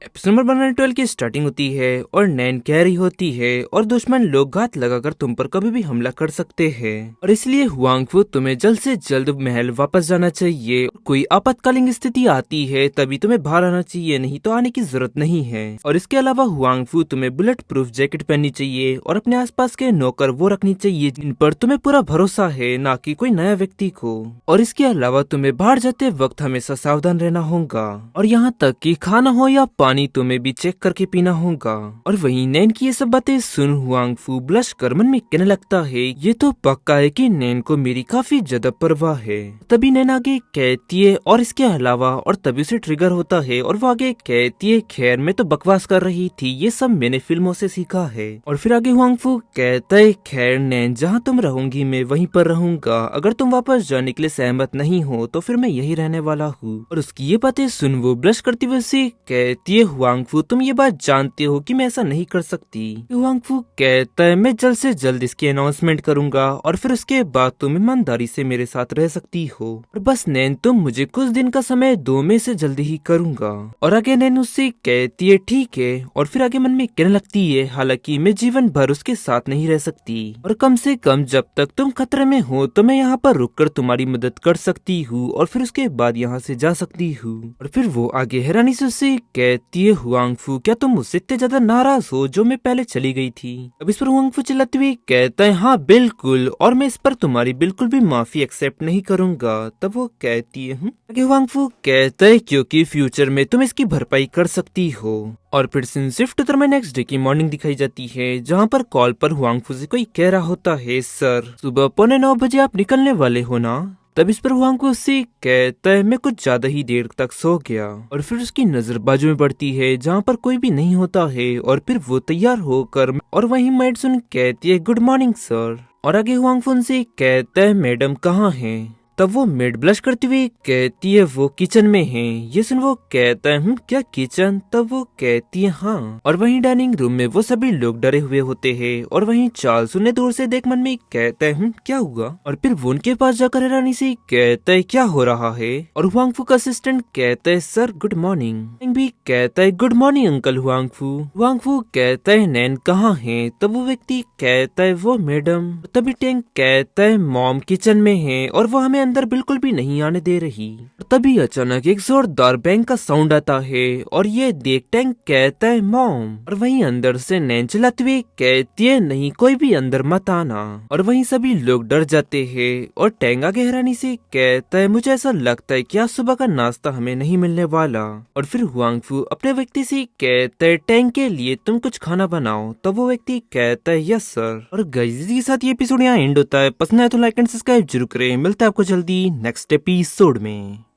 Episode number 112 की starting होती है और नैन कह रही होती है और दुश्मन लोग घात लगाकर तुम पर कभी भी हमला कर सकते हैं और इसलिए हुआंगफू तुम्हें जल्द से जल्द महल वापस जाना चाहिए। कोई आपातकालीन स्थिति आती है तभी तुम्हें बाहर आना चाहिए, नहीं तो आने की जरूरत नहीं है। और इसके अलावा हुआंगफू तुम्हें बुलेट प्रूफ जैकेट पहननी चाहिए और अपने आसपास के नौकर वो रखनी चाहिए जिन पर तुम्हें पूरा भरोसा है, ना कि कोई नया व्यक्ति को। और इसके अलावा तुम्हें बाहर जाते वक्त हमेशा सावधान रहना होगा और यहाँ तक कि खाना हो या पानी तुम्हें भी चेक करके पीना होगा। और वहीं नैन की ये सब बातें सुन हुआंगफू ब्लश कर मन में कहने लगता है ये तो पक्का है कि नैन को मेरी काफी ज्यादा परवाह है। तभी नैन आगे कहती है और इसके अलावा और तभी उसे ट्रिगर होता है और वो आगे कहती है खैर मैं तो बकवास कर रही थी, ये सब मैंने फिल्मों से सीखा है। और फिर आगे हुआंगफू कहता है खैर नैन जहाँ तुम रहोगी मैं वहीं पर रहूंगा, अगर तुम वापस जाने के लिए सहमत नहीं हो तो फिर मैं यही रहने वाला हूँ। और उसकी ये बातें सुन वो ब्लश करती हुए उसे कहती है हुआंगफू तुम ये बात जानते हो कि मैं ऐसा नहीं कर सकती। हुआंगफू कहता है मैं जल्द से जल्द इसकी अनाउंसमेंट करूंगा और फिर उसके बाद तुम ईमानदारी से मेरे साथ रह सकती हो और बस नैन तुम मुझे कुछ दिन का समय दो, में से जल्दी ही करूंगा। और आगे नैन उससे कहती है ठीक है और फिर आगे मन में कहने लगती है हालांकि मैं जीवन भर उसके साथ नहीं रह सकती और कम से कम जब तक तुम खतरे में हो तो मैं यहाँ पर रुककर तुम्हारी मदद कर सकती हूँ और फिर उसके बाद यहाँ से जा सकती हूँ। और फिर वो आगे हैरानी से उससे कहती है हुआंगफू क्या तुम मुझसे इतने ज्यादा नाराज हो जो मैं पहले चली गई थी। अब इस पर हुआंगफू चिल्लाते हुए कहता है हाँ बिल्कुल और मैं इस पर तुम्हारी बिल्कुल भी माफी एक्सेप्ट नहीं करूंगा। तब वो कहती है आगे हुआंगफू कहता है क्योंकि फ्यूचर में तुम इसकी भरपाई कर सकती हो। और फिर सीन शिफ्ट होकर में नेक्स्ट डे की मॉर्निंग दिखाई जाती है जहाँ पर कॉल पर हुआंगफू से कोई कह रहा होता है सर सुबह 9:15 बजे आप निकलने वाले हो ना। तब इस पर हुआंगफू उससे कहता है मैं कुछ ज्यादा ही देर तक सो गया। और फिर उसकी नजर बाजू में पड़ती है जहाँ पर कोई भी नहीं होता है और फिर वो तैयार होकर और वहीं मेड सुन कहती है गुड मॉर्निंग सर। और आगे हुआंगफू उनसे कहता है मैडम कहाँ है। तब वो मेड ब्लश करती हुई कहती है वो किचन में है। ये सुन वो कहता है क्या किचन। तब वो कहती है हाँ। और वहीं डाइनिंग रूम में वो सभी लोग डरे हुए होते हैं और वहीं चार्ल्स उन्हें दूर से देख मन में कहता है क्या हुआ। और फिर वो उनके पास जाकर हैरानी से कहता है क्या हो रहा है। और हुआंगफू का असिस्टेंट कहता है सर गुड मॉर्निंग। भी कहता है good morning uncle Huangfu. Huangfu कहता है नैन कहाँ है। तब वो व्यक्ति कहता है वो मैडम। तभी टैंक कहता है मॉम किचन में है और वो हमें अंदर बिल्कुल भी नहीं आने दे रही। तभी अचानक एक जोरदार बैंग का साउंड आता है और ये देख टैंक कहता है मॉम। और वहीं अंदर से नैन चिल्लाते हुए कहती है नहीं कोई भी अंदर मत आना। और वहीं सभी लोग डर जाते हैं और टैंक आगे हैरानी से कहता है मुझे ऐसा लगता है कि आज सुबह का नाश्ता हमें नहीं मिलने वाला। और फिर हुआंगफू अपने व्यक्ति से कहता है टैंक के लिए तुम कुछ खाना बनाओ। तब वो व्यक्ति कहता है यस सर। और गाइस के साथ ये एपिसोड यहाँ एंड होता है। पसंद आए तो लाइक एंड सब्सक्राइब जरूर करें। मिलता है आपको जल्दी नेक्स्ट एपिसोड में।